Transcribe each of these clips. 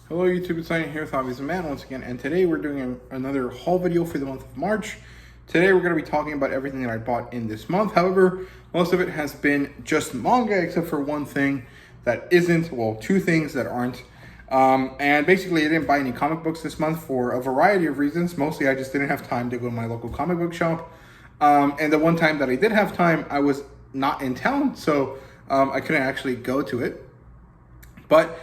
Hello YouTube, it's Ian here with Hobbies of Man once again, and today we're doing another haul video for the month of March. Today we're going to be talking about everything that I bought in this month. However, most of it has been just manga, except for one thing that isn't, well, two things that aren't. And basically I didn't buy any comic books this month for a variety of reasons. Mostly I just didn't have time to go to my local comic book shop. And the one time that I did have time, I was not in town, so I couldn't actually go to it. But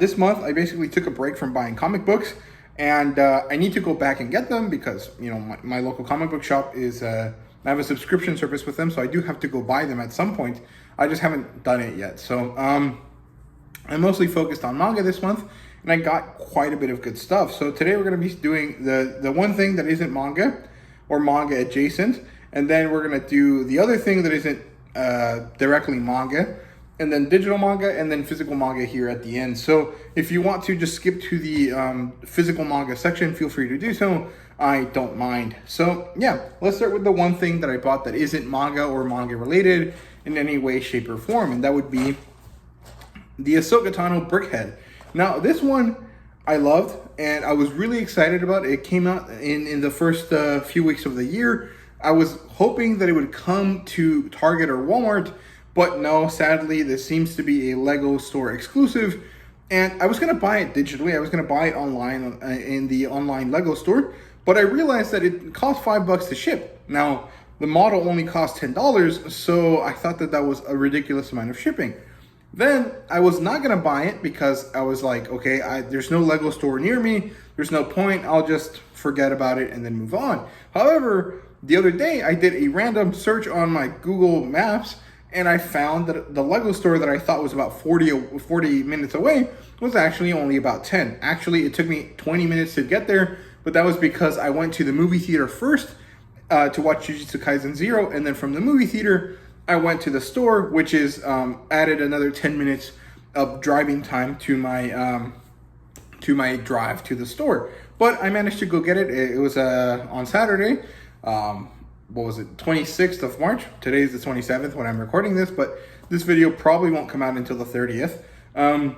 this month, I basically took a break from buying comic books, and I need to go back and get them because, you know, my local comic book shop is, I have a subscription service with them, so I do have to go buy them at some point. I just haven't done it yet. So I'm mostly focused on manga this month, and I got quite a bit of good stuff. So today we're going to be doing the one thing that isn't manga or manga adjacent, and then we're going to do the other thing that isn't directly manga, and then digital manga, and then physical manga here at the end. So if you want to just skip to the physical manga section, feel free to do so. I don't mind. So yeah, let's start with the one thing that I bought that isn't manga or manga related in any way, shape, or form, and that would be the Ahsoka Tano Brickhead. Now this one I loved, and I was really excited about. It came out in the first few weeks of the year. I was hoping that it would come to Target or Walmart, but no, sadly, this seems to be a Lego store exclusive, and I was going to buy it digitally. I was going to buy it online in the online Lego store, but I realized that it cost $5 to ship. Now, the model only cost $10, so I thought that that was a ridiculous amount of shipping. Then I was not going to buy it because I was like, okay, there's no Lego store near me. There's no point. I'll just forget about it and then move on. However, the other day I did a random search on my Google Maps, and I found that the Lego store that I thought was about 40 minutes away was actually only about 10. Actually, it took me 20 minutes to get there, but that was because I went to the movie theater first to watch Jujutsu Kaisen 0, and then from the movie theater, I went to the store, which is added another 10 minutes of driving time to my drive to the store. But I managed to go get it. It was on Saturday. What was it, 26th of March? Today is the 27th when I'm recording this, but this video probably won't come out until the 30th. And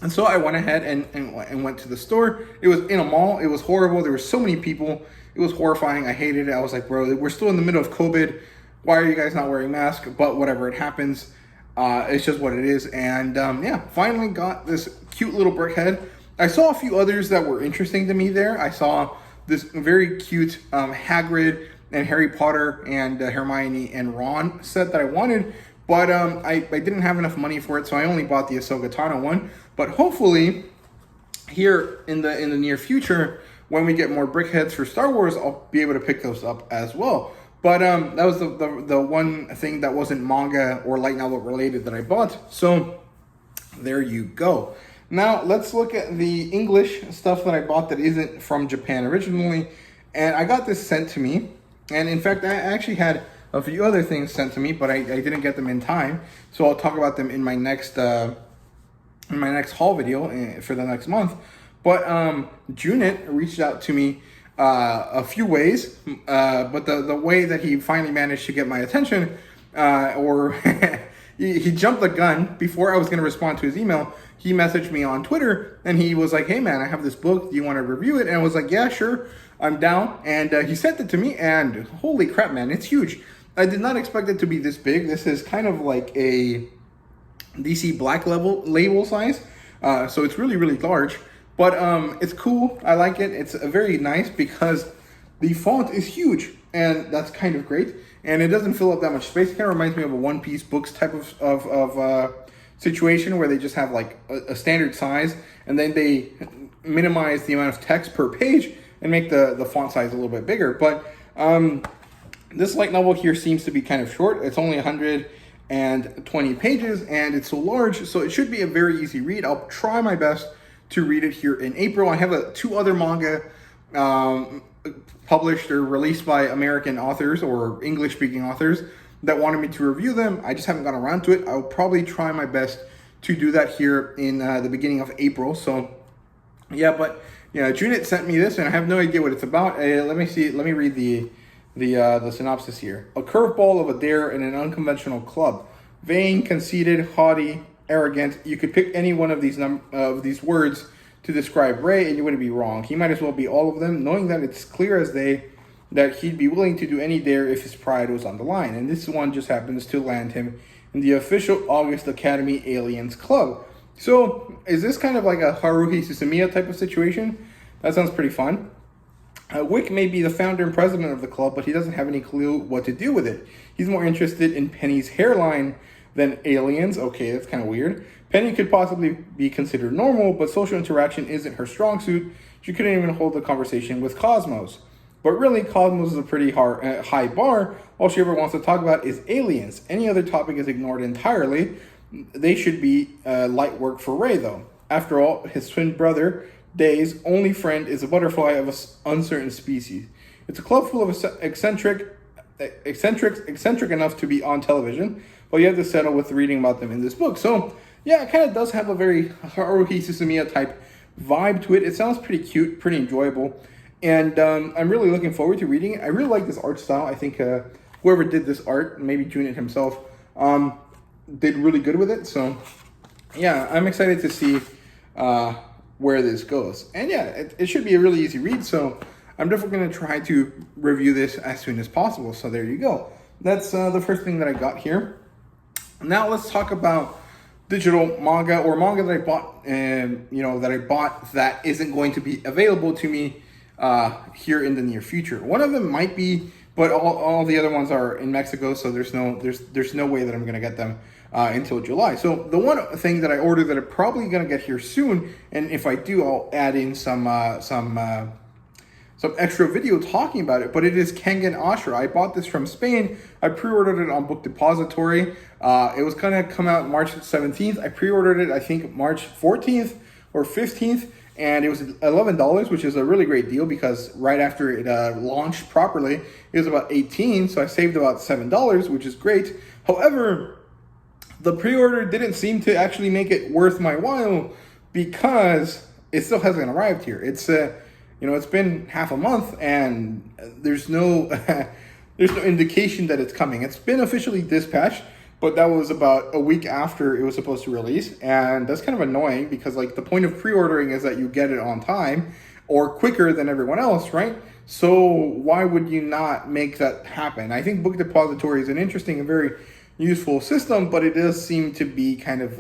so I went ahead and went to the store. It was in a mall. It was horrible. There were so many people. It was horrifying. I hated it. I was like, bro, we're still in the middle of COVID. Why are you guys not wearing masks? But whatever, it happens. It's just what it is. And yeah, finally got this cute little brickhead. I saw a few others that were interesting to me there. I saw this very cute Hagrid and Harry Potter and Hermione and Ron set that I wanted, but I didn't have enough money for it, so I only bought the Ahsoka Tano one. But hopefully, here in the near future, when we get more brickheads for Star Wars, I'll be able to pick those up as well. But that was the one thing that wasn't manga or light novel related that I bought. So there you go. Now let's look at the English stuff that I bought that isn't from Japan originally, and I got this sent to me. And in fact, I actually had a few other things sent to me, but I didn't get them in time. So I'll talk about them in my next haul video for the next month. But Junit reached out to me a few ways, but the way that he finally managed to get my attention, or he jumped the gun before I was going to respond to his email. He messaged me on Twitter, and he was like, hey man, I have this book. Do you want to review it? And I was like, yeah, sure. I'm down. And he sent it to me, and holy crap, man, it's huge. I did not expect it to be this big. This is kind of like a DC Black label size. So it's really, really large. But it's cool. I like it. It's very nice because the font is huge, and that's kind of great. And it doesn't fill up that much space. It kind of reminds me of a One Piece books type of situation where they just have like a standard size, and then they minimize the amount of text per page and make the font size a little bit bigger. But this light novel here seems to be kind of short. It's only 120 pages, and it's so large, so it should be a very easy read. I'll try my best to read it here in April. I have two other manga published or released by American authors or English-speaking authors that wanted me to review them. I just haven't gotten around to it. I'll probably try my best to do that here in the beginning of April. So yeah, but yeah, Junit sent me this, and I have no idea what it's about. Let me see. Let me read the synopsis here. A curveball of a dare in an unconventional club. Vain, conceited, haughty, arrogant. You could pick any one of these words to describe Ray, and you wouldn't be wrong. He might as well be all of them, knowing that it's clear as day that he'd be willing to do any dare if his pride was on the line. And this one just happens to land him in the official August Academy Aliens Club. So, is this kind of like a Haruhi Suzumiya type of situation? That sounds pretty fun. Wick may be the founder and president of the club, but he doesn't have any clue what to do with it. He's more interested in Penny's hairline than aliens. Okay, that's kind of weird. Penny could possibly be considered normal, but social interaction isn't her strong suit. She couldn't even hold a conversation with Cosmos. But really, Cosmos is a pretty high bar. All she ever wants to talk about is aliens. Any other topic is ignored entirely. They should be light work for Ray, though. After all, his twin brother, Day's only friend is a butterfly of an uncertain species. It's a club full of eccentrics enough to be on television, but you have to settle with reading about them in this book. So, yeah, it kind of does have a very Haruhi Suzumiya type vibe to it. It sounds pretty cute, pretty enjoyable, and I'm really looking forward to reading it. I really like this art style. I think whoever did this art, maybe Junit himself, did really good with it. So, yeah, I'm excited to see where this goes. And yeah, it should be a really easy read, so I'm definitely going to try to review this as soon as possible. So there you go. That's the first thing that I got here. Now let's talk about digital manga, or manga that I bought, that isn't going to be available to me here in the near future. One of them might be, but all the other ones are in Mexico, so there's no way that I'm going to get them until July. So the one thing that I ordered that I'm probably going to get here soon, and if I do, I'll add in some extra video talking about it, but it is Kengan Ashura. I bought this from Spain. I pre-ordered it on Book Depository. It was going to come out March 17th. I pre-ordered it, I think, March 14th or 15th, and it was $11, which is a really great deal because right after it launched properly, it was about $18, so I saved about $7, which is great. However, the pre-order didn't seem to actually make it worth my while because it still hasn't arrived here. It's it's been half a month and there's no indication that it's coming. It's been officially dispatched, but that was about a week after it was supposed to release, and that's kind of annoying because like the point of pre-ordering is that you get it on time or quicker than everyone else, right? So why would you not make that happen? I think Book Depository is an interesting and very useful system, but it does seem to be kind of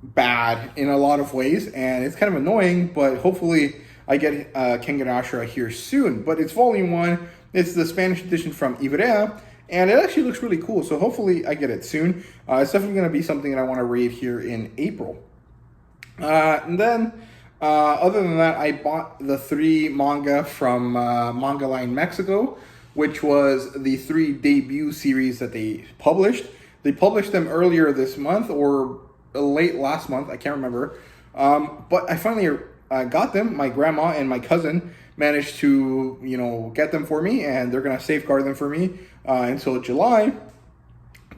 bad in a lot of ways, and it's kind of annoying, but hopefully I get Kengan Ashura here soon. But it's volume 1, it's the Spanish edition from Ivrea, and it actually looks really cool, so hopefully I get it soon. It's definitely going to be something that I want to read here in April. And then, other than that, I bought the 3 manga from Manga Line Mexico, which was the 3 debut series that they published. They published them earlier this month or late last month, I can't remember. But I finally got them. My grandma and my cousin managed to, get them for me, and they're going to safeguard them for me until July.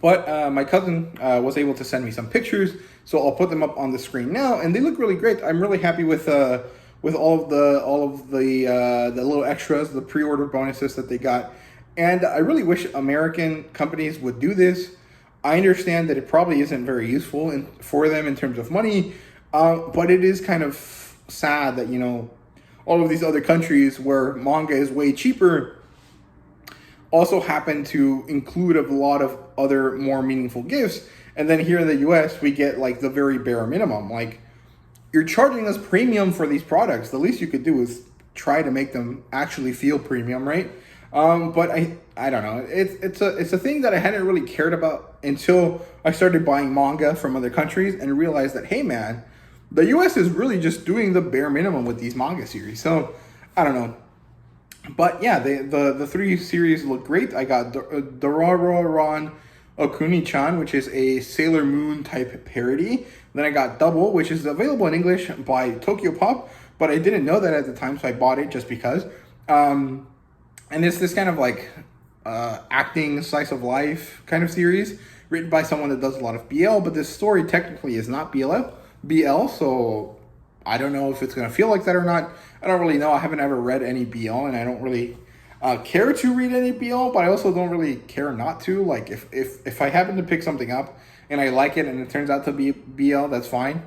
But my cousin was able to send me some pictures, so I'll put them up on the screen now, and they look really great. I'm really happy with all of the little extras, the pre-order bonuses that they got. And I really wish American companies would do this. I understand that it probably isn't very useful for them in terms of money, but it is kind of sad that, all of these other countries where manga is way cheaper also happen to include a lot of other more meaningful gifts. And then here in the US, we get like the very bare minimum. Like, you're charging us premium for these products. The least you could do is try to make them actually feel premium, right? But I don't know. It's a thing that I hadn't really cared about until I started buying manga from other countries and realized that, hey man, the US is really just doing the bare minimum with these manga series. So I don't know. But yeah, the 3 series look great. I got Dororo-ran Okuni-chan, which is a Sailor Moon type parody. Then I got Double, which is available in English by Tokyo Pop, but I didn't know that at the time, so I bought it just because. And it's this kind of like acting slice of life kind of series written by someone that does a lot of BL, but this story technically is not BL, so I don't know if it's going to feel like that or not. I don't really know. I haven't ever read any BL, and I don't really care to read any BL, but I also don't really care not to. Like, if I happen to pick something up and I like it and it turns out to be BL, that's fine.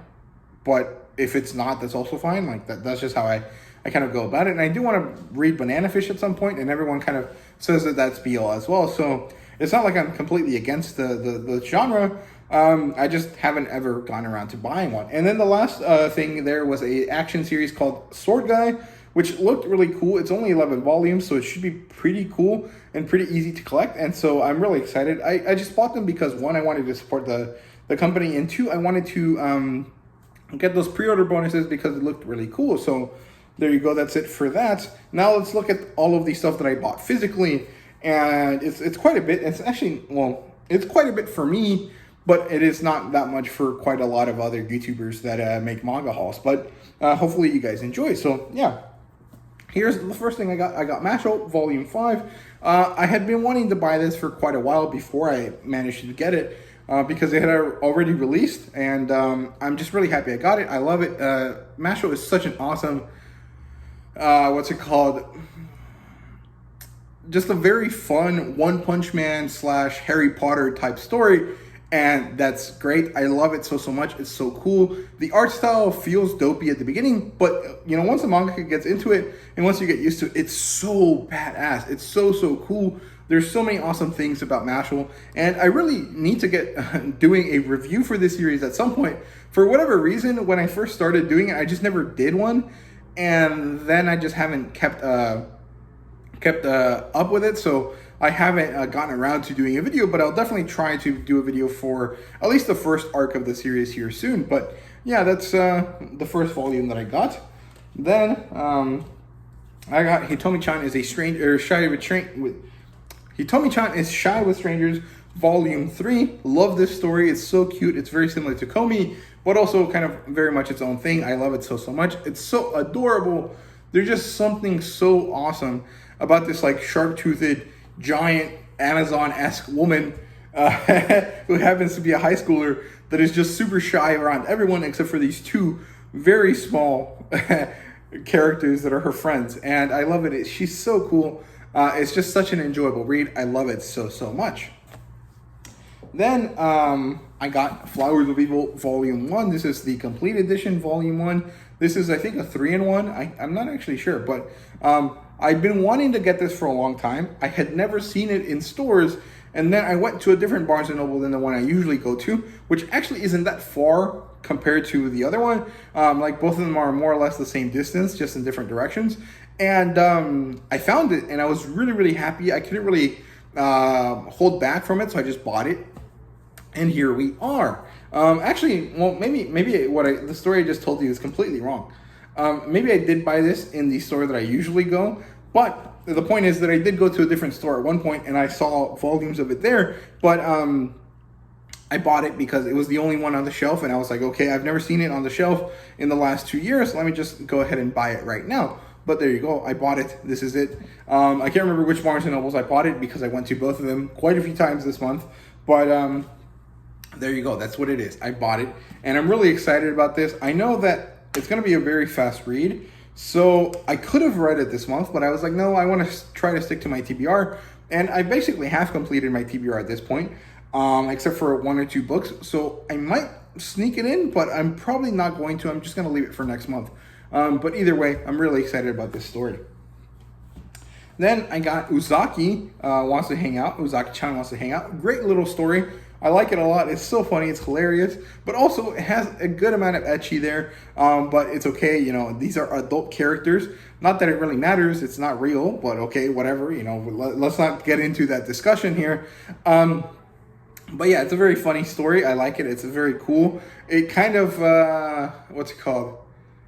but if it's not, that's also fine. Like that's just how I kind of go about it. And I do want to read Banana Fish at some point, and everyone kind of says that that's BL as well. So it's not like I'm completely against the genre. I just haven't ever gone around to buying one. And then the last thing there was a action series called Sword Guy, which looked really cool. It's only 11 volumes, so it should be pretty cool and pretty easy to collect. And so I'm really excited. I just bought them because, one, I wanted to support the company, and two, I wanted to get those pre-order bonuses because it looked really cool. So there you go. That's it for that. Now let's look at all of the stuff that I bought physically. And it's quite a bit. It's actually, well, it's quite a bit for me, but it is not that much for quite a lot of other YouTubers that make manga hauls. But hopefully you guys enjoy. So yeah, here's the first thing I got. I got Mashle Volume 5. I had been wanting to buy this for quite a while before I managed to get it because it had already released. And I'm just really happy I got it. I love it. Mashle is such an awesome, what's it called? Just a very fun One Punch Man / Harry Potter type story, and that's great. I love it so much. It's so cool. The art style feels dopey at the beginning, but you know, once the manga gets into it and once you get used to it, it's so badass. It's so cool. There's so many awesome things about Mashle, and I really need to get doing a review for this series at some point. For whatever reason, when I first started doing it, I just never did one, and then I just haven't kept up with it, so I haven't gotten around to doing a video, but I'll definitely try to do a video for at least the first arc of the series here soon. But yeah, that's the first volume that I got. Then I got Hitomi-chan is a stranger, shy with Hitomi-chan is Shy with Strangers, Volume 3. Love this story. It's so cute. It's very similar to Komi, but also kind of very much its own thing. I love it so much. It's so adorable. There's just something so awesome about this like sharp-toothed, giant Amazon-esque woman who happens to be a high schooler that is just super shy around everyone except for these two very small characters that are her friends. And I love it. She's so cool. It's just such an enjoyable read. I love it so much. Then I got Flowers of Evil Volume 1. This is the complete edition, Volume 1. This is, I think, a 3-in-1. I'm not actually sure, but I've been wanting to get this for a long time. I had never seen it in stores, and then I went to a different Barnes & Noble than the one I usually go to, which actually isn't that far compared to the other one. Like, both of them are more or less the same distance, just in different directions. And I found it, and I was really happy. I couldn't really hold back from it, so I just bought it. And here we are. Actually, well, maybe the story I just told you is completely wrong. Maybe I did buy this in the store that I usually go, but the point is that I did go to a different store at one point and I saw volumes of it there, but I bought it because it was the only one on the shelf, and I was like, okay, I've never seen it on the shelf in the last 2 years. Let me just go ahead and buy it right now. But there you go. I bought it. This is it. I can't remember which Barnes & Nobles I bought it because I went to both of them quite a few times this month, but there you go. That's what it is. I bought it, and I'm really excited about this. I know that it's going to be a very fast read, so I could have read it this month, but I was like, no, I want to try to stick to my TBR, and I basically have completed my TBR at this point, except for 1 or 2 books, so I might sneak it in, but I'm probably not going to. I'm just going to leave it for next month. But either way, I'm really excited about this story. Then I got Uzaki Wants to Hang Out. Uzaki-chan Wants to Hang Out. Great little story. I like it a lot. It's so funny. It's hilarious. But also, it has a good amount of ecchi there. But it's okay. You know, these are adult characters. Not that it really matters. It's not real. But okay, whatever. You know, let's not get into that discussion here. But yeah, it's a very funny story. I like it. It's very cool. It kind of, what's it called?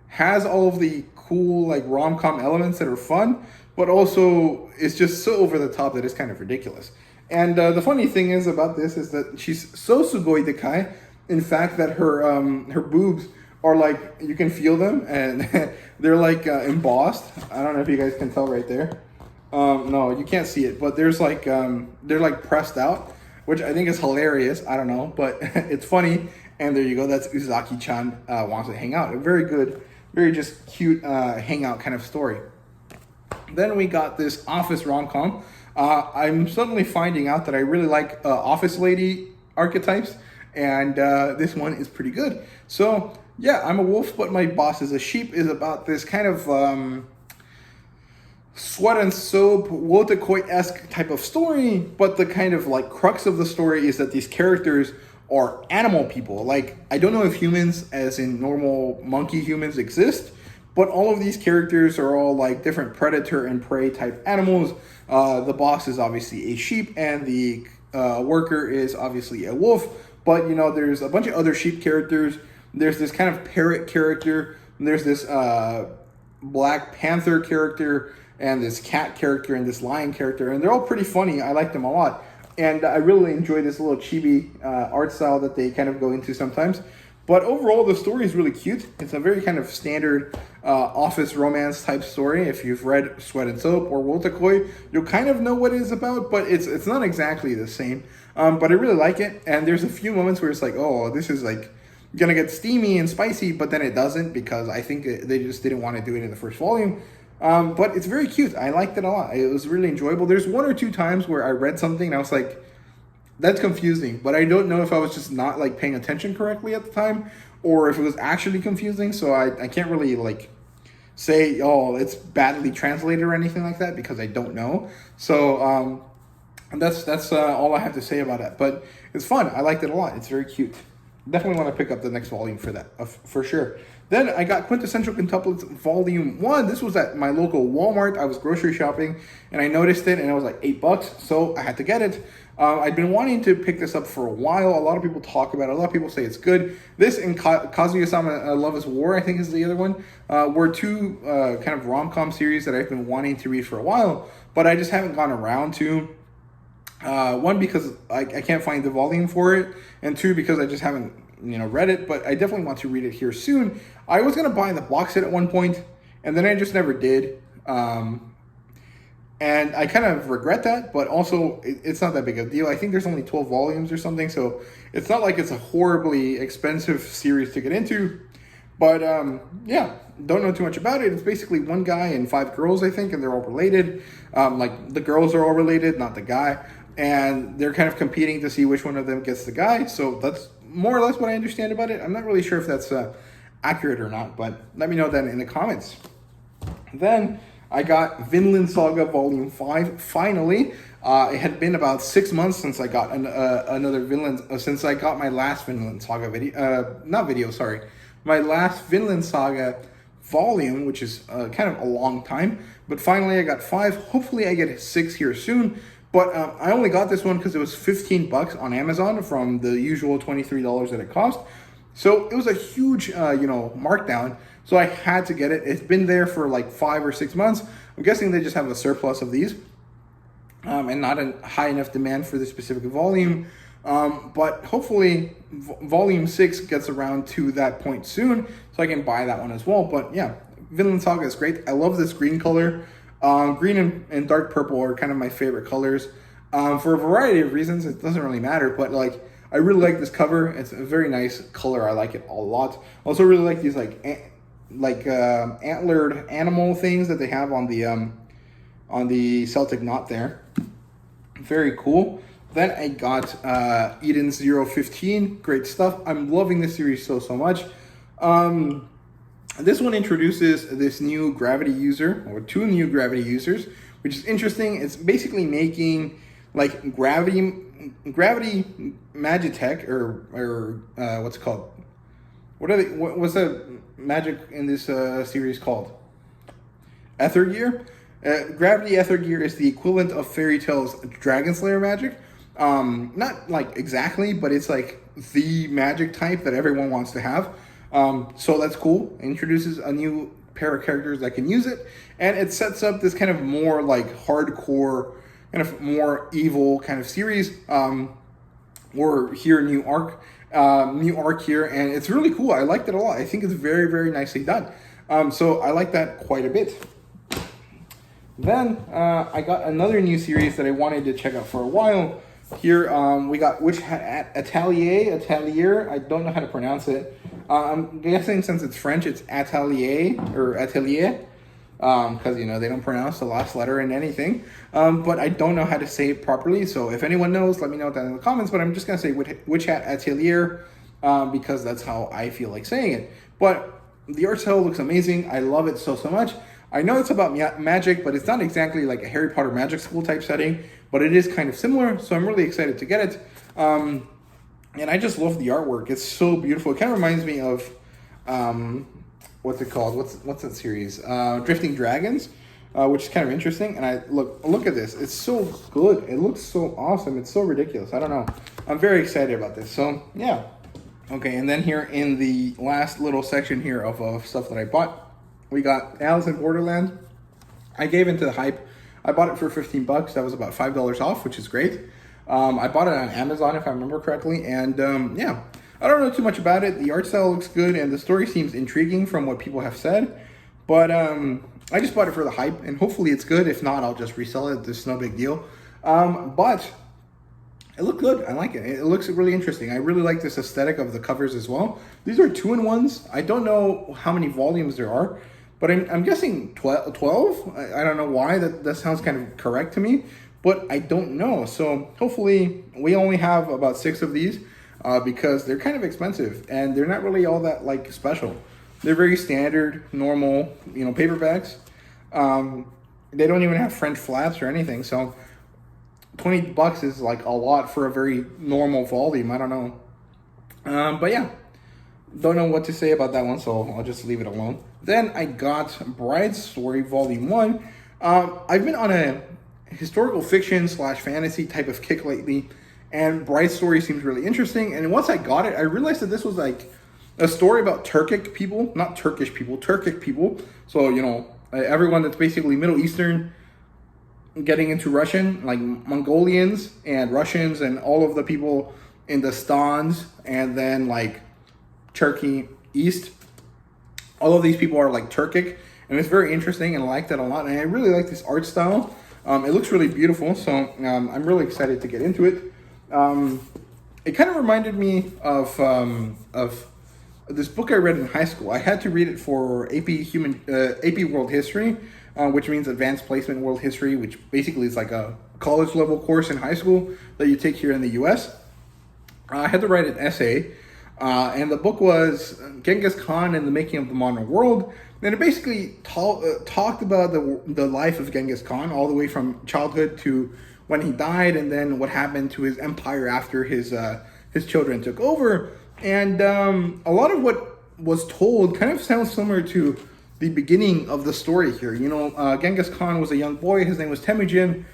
Has all of the cool, like, rom-com elements that are fun. But also, it's just so over the top that it's kind of ridiculous. And the funny thing is about this is that she's so sugoi dekai, in fact, that her boobs are like, you can feel them, and they're like embossed. I don't know if you guys can tell right there. No, you can't see it, but there's like, they're like pressed out, which I think is hilarious. I don't know, but it's funny. And there you go. That's Uzaki-chan Wants to Hang Out. A very good, very just cute hangout kind of story. Then we got this office rom-com. I'm suddenly finding out that I really like office lady archetypes, and this one is pretty good. So Yeah, I'm a wolf, but my boss is a sheep is about this kind of sweat and soap, Wotakoi-esque type of story, but the kind of like crux of the story is that these characters are animal people. Like, I don't know if humans, as in normal monkey humans, exist, but all of these characters are all like different predator and prey type animals. The boss is obviously a sheep, and the worker is obviously a wolf. But you know, there's a bunch of other sheep characters. There's this kind of parrot character. There's this Black Panther character, and this cat character, and this lion character, and they're all pretty funny. I like them a lot, and I really enjoy this little chibi art style that they kind of go into sometimes. But overall, the story is really cute. It's a very kind of standard office romance type story. If you've read Sweat and Soap or Wotakoi, you'll kind of know what it is about, but it's not exactly the same. But I really like it, and there's a few moments where it's like, oh, this is like gonna get steamy and spicy, but then it doesn't, because I think they just didn't want to do it in the first volume. But it's very cute. I liked it a lot. It was really enjoyable. There's one or two times where I read something and I was like, that's confusing, but I don't know if I was just not like paying attention correctly at the time, or if it was actually confusing. So I can't really like say, oh, it's badly translated or anything like that, because I don't know. So that's all I have to say about it. But it's fun. I liked it a lot. It's very cute. Definitely want to pick up the next volume for that, for sure. Then I got Quintessential Quintuplets Volume 1. This was at my local Walmart. I was grocery shopping, and I noticed it, and it was like $8, so I had to get it. I'd been wanting to pick this up for a while. A lot of people talk about it. A lot of people say it's good. This and Kazuya-sama Love is War, I think is the other one, were two kind of rom-com series that I've been wanting to read for a while, but I just haven't gone around to. One, because I can't find the volume for it, and two, because I just haven't read it, but I definitely want to read it here soon. I was going to buy the box set at one point, and then I just never did, and I kind of regret that, but also it's not that big a deal. I think there's only 12 volumes or something, so it's not like it's a horribly expensive series to get into, but yeah, don't know too much about it. It's basically one guy and 5 girls, I think, and they're all related. Like, the girls are all related, not the guy, and they're kind of competing to see which one of them gets the guy. So that's more or less what I understand about it. I'm not really sure if that's accurate or not, but let me know that in the comments. Then I got Vinland Saga Volume 5, finally. It had been about 6 months since I got another Vinland, since I got my last Vinland Saga my last Vinland Saga volume, which is kind of a long time, but finally I got 5. Hopefully I get 6 here soon. But I only got this one because it was $15 on Amazon from the usual $23 that it cost. So it was a huge, markdown. So I had to get it. It's been there for like 5 or 6 months. I'm guessing they just have a surplus of these, and not a high enough demand for this specific volume. But hopefully volume 6 gets around to that point soon, so I can buy that one as well. But yeah, Vinland Saga is great. I love this green color. Green and dark purple are kind of my favorite colors, for a variety of reasons. It doesn't really matter, but like, I really like this cover. It's a very nice color. I like it a lot. Also really like these antlered animal things that they have on the Celtic knot there. Very cool. Then I got Eden 015. Great stuff. I'm loving this series so much. This one introduces this new gravity user, or 2 new gravity users, which is interesting. It's basically making like gravity magitech, or what's it called? What's the magic in this series called? Ether gear. Gravity ether gear is the equivalent of Fairy Tail's Dragon Slayer magic. Not like exactly, but it's like the magic type that everyone wants to have. So that's cool. It introduces a new pair of characters that can use it, and it sets up this kind of more like hardcore, kind of more evil kind of series. Or here, new arc here, and it's really cool. I liked it a lot. I think it's very, very nicely done. So I like that quite a bit. Then I got another new series that I wanted to check out for a while. Here we got Atelier. I don't know how to pronounce it. I'm guessing since it's French, it's Atelier or Atelier, because they don't pronounce the last letter in anything. But I don't know how to say it properly. So if anyone knows, let me know that in the comments. But I'm just gonna say Witch Hat Atelier, because that's how I feel like saying it. But the art style looks amazing. I love it so much. I know it's about magic, but it's not exactly like a Harry Potter magic school type setting, but it is kind of similar, so I'm really excited to get it. And I just love the artwork. It's so beautiful. It kind of reminds me of, what's it called? What's that series? Drifting Dragons, which is kind of interesting. And I look at this. It's so good. It looks so awesome. It's so ridiculous. I don't know. I'm very excited about this. So yeah. Okay, and then here in the last little section here of stuff that I bought, we got Alice in Borderland. I gave into the hype. I bought it for $15. That was about $5 off, which is great. I bought it on Amazon, if I remember correctly. And yeah, I don't know too much about it. The art style looks good, and the story seems intriguing from what people have said. But I just bought it for the hype, and hopefully it's good. If not, I'll just resell it. There's no big deal. But it looked good. I like it. It looks really interesting. I really like this aesthetic of the covers as well. These are 2-in-1s. I don't know how many volumes there are, but I'm guessing 12. I don't know why. That sounds kind of correct to me, but I don't know. So hopefully we only have about 6 of these because they're kind of expensive and they're not really all that like special. They're very standard, normal, paperbacks. They don't even have French flaps or anything. So $20 is like a lot for a very normal volume. I don't know. But yeah, don't know what to say about that one, so I'll just leave it alone. Then I got Bride's Story Volume 1. I've been on a historical fiction / fantasy type of kick lately, and Bride's Story seems really interesting. And once I got it, I realized that this was like a story about Turkic people, not Turkish people, Turkic people. So, everyone that's basically Middle Eastern getting into Russian, like Mongolians and Russians and all of the people in the Stans and then like Turkey East. All of these people are like Turkic, and it's very interesting, and I like that a lot. And I really like this art style. It looks really beautiful, so I'm really excited to get into it. It kind of reminded me of this book I read in high school. I had to read it for AP World History, which means Advanced Placement World History, which basically is like a college level course in high school that you take here in the US. I had to write an essay, and the book was Genghis Khan and the Making of the Modern World. And it basically talked about the life of Genghis Khan all the way from childhood to when he died, and then what happened to his empire after his children took over. And a lot of what was told kind of sounds similar to the beginning of the story here. Genghis Khan was a young boy. His name was Temujin.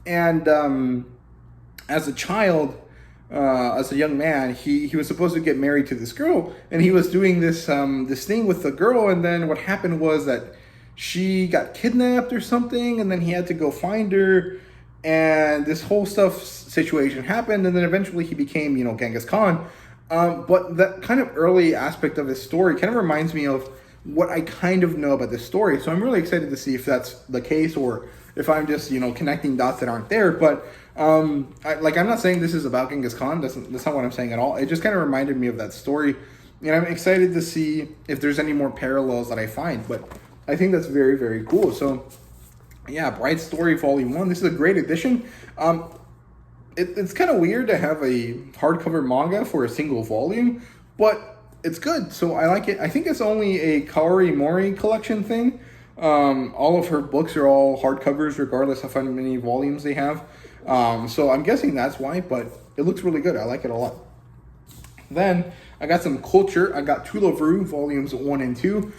And as a child, as a young man, he was supposed to get married to this girl. And he was doing this thing with the girl. And then what happened was that she got kidnapped or something. And then he had to go find her. And this whole situation happened. And then eventually he became, Genghis Khan. But that kind of early aspect of his story kind of reminds me of what I kind of know about this story. So I'm really excited to see if that's the case or if I'm just, connecting dots that aren't there. But I'm not saying this is about Genghis Khan. That's not what I'm saying at all. It just kind of reminded me of that story. And I'm excited to see if there's any more parallels that I find. But I think that's very, very cool. So yeah, Bright Story Volume 1. This is a great edition. It's kind of weird to have a hardcover manga for a single volume, but it's good, so I like it. I think it's only a Kaori Mori collection thing. All of her books are all hardcovers, regardless of how many volumes they have. So I'm guessing that's why, but it looks really good. I like it a lot. Then I got some culture. I got Tulavru Volumes 1 and 2.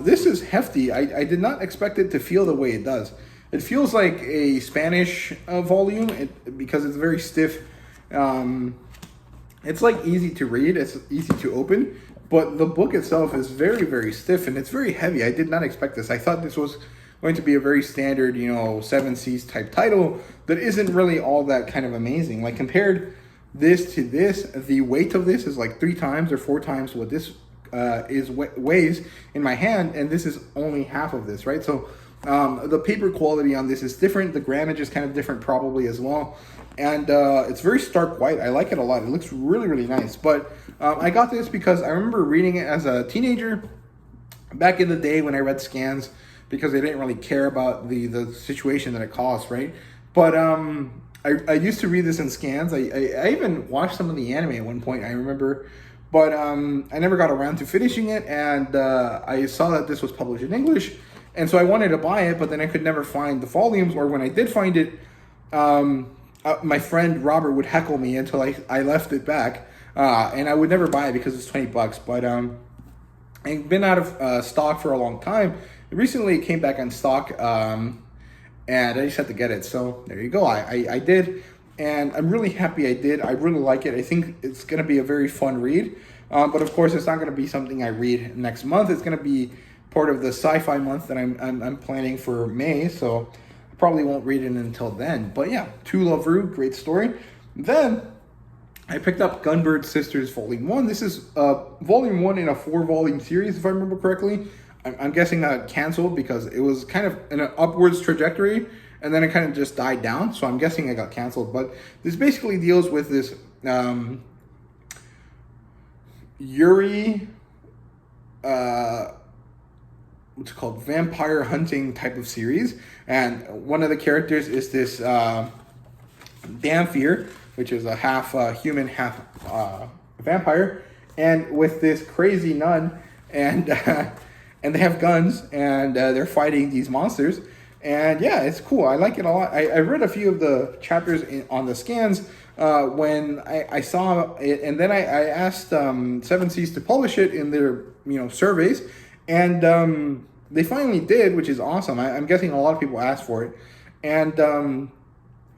This is hefty. I did not expect it to feel the way it does. It feels like a Spanish volume because it's very stiff. It's like easy to read. It's easy to open. But the book itself is very, very stiff and it's very heavy. I did not expect this. I thought this was going to be a very standard, 7 Seas type title that isn't really all that kind of amazing. Like compared this to this, the weight of this is like 3 times or 4 times what this weighs in my hand, and this is only half of this, right? So the paper quality on this is different. The grammage is kind of different probably as well. And it's very stark white. I like it a lot. It looks really, really nice. But I got this because I remember reading it as a teenager back in the day when I read scans because I didn't really care about the situation that it caused, right? But I used to read this in scans. I even watched some of the anime at one point. I remember but I never got around to finishing it, and I saw that this was published in English, and so I wanted to buy it, but then I could never find the volumes, or when I did find it, my friend Robert would heckle me until I left it back, and I would never buy it because it's $20, but it's been out of stock for a long time. Recently it came back on stock, and I just had to get it, so there you go. I did, and I'm really happy I did. I really like it. I think it's going to be a very fun read, but of course it's not going to be something I read next month. It's going to be part of the sci-fi month that I'm planning for May, so I probably won't read it until then. But yeah, To Love Ru, great story. Then I picked up Gunbird Sisters Volume 1. This is Volume 1 in a 4-volume series, if I remember correctly. I'm guessing that canceled because it was kind of in an upwards trajectory, and then it kind of just died down, so I'm guessing it got canceled. But this basically deals with this Yuri, what's it called, vampire hunting type of series, and one of the characters is this Damphir, which is a half human, half vampire, and with this crazy nun, and and they have guns, and they're fighting these monsters, and yeah, it's cool. I like it a lot. I read a few of the chapters on the scans when I saw it, and then I asked Seven Seas to publish it in their surveys, and they finally did, which is awesome. I'm guessing a lot of people asked for it, and I'm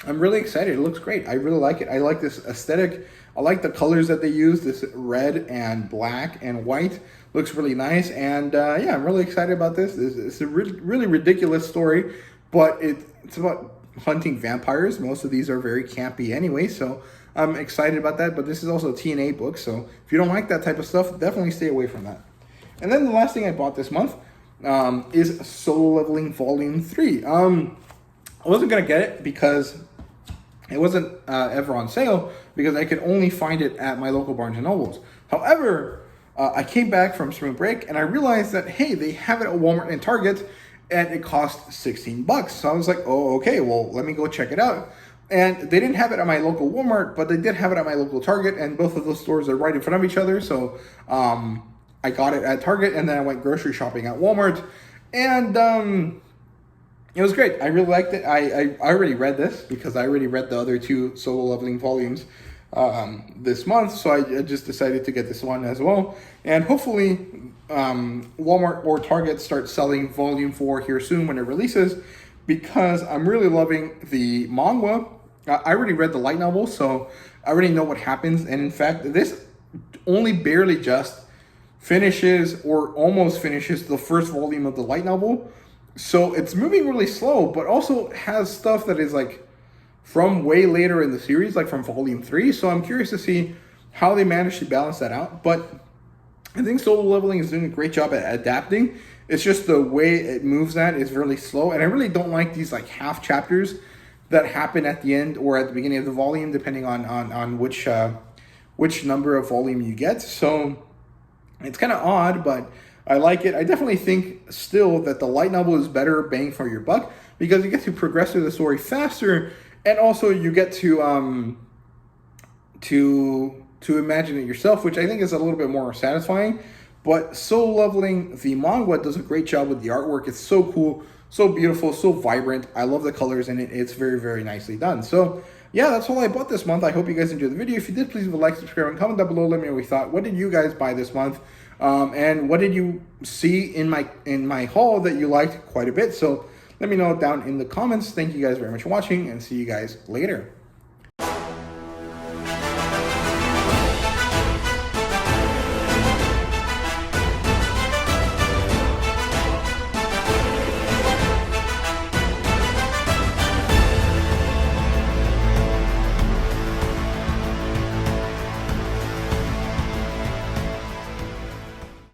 really excited. It looks great. I really like it. I like this aesthetic. I like the colors that they use. This red and black and white looks really nice, and yeah, I'm really excited about this. It's a really ridiculous story, but it's about hunting vampires. Most of these are very campy anyway, so I'm excited about that. But this is also a TNA book, so if you don't like that type of stuff, definitely stay away from that. And then the last thing I bought this month is Solo Leveling Volume 3. I wasn't going to get it because it wasn't ever on sale, because I could only find it at my local Barnes & Nobles. However, I came back from spring break and I realized that, hey, they have it at Walmart and Target, and it cost $16. So I was like, oh, okay, well, let me go check it out. And they didn't have it at my local Walmart, but they did have it at my local Target, and both of those stores are right in front of each other. So I got it at Target, and then I went grocery shopping at Walmart, and it was great. I really liked it. I already read this because I already read the other 2 Solo Leveling volumes this month, so I just decided to get this one as well. And hopefully Walmart or Target start selling Volume 4 here soon when it releases, because I'm really loving the manga. I already read the light novel, so I already know what happens. And in fact, this only barely just finishes or almost finishes the first volume of the light novel. So it's moving really slow, but also has stuff that is like from way later in the series, like from Volume 3. So I'm curious to see how they manage to balance that out. But I think Solo Leveling is doing a great job at adapting. It's just the way it moves that is really slow. And I really don't like these like half chapters that happen at the end or at the beginning of the volume, depending on which number of volume you get. So it's kind of odd, but I like it. I definitely think still that the light novel is better bang for your buck, because you get to progress through the story faster, and also you get to imagine it yourself, which I think is a little bit more satisfying. But Solo Leveling, the manga, does a great job with the artwork. It's so cool, so beautiful, so vibrant. I love the colors in it. It's very, very nicely done. So yeah, that's all I bought this month. I hope you guys enjoyed the video. If you did, please leave a like, subscribe, and comment down below. Let me know what you thought. What did you guys buy this month? And what did you see in my haul that you liked quite a bit? So let me know down in the comments. Thank you guys very much for watching, and see you guys later.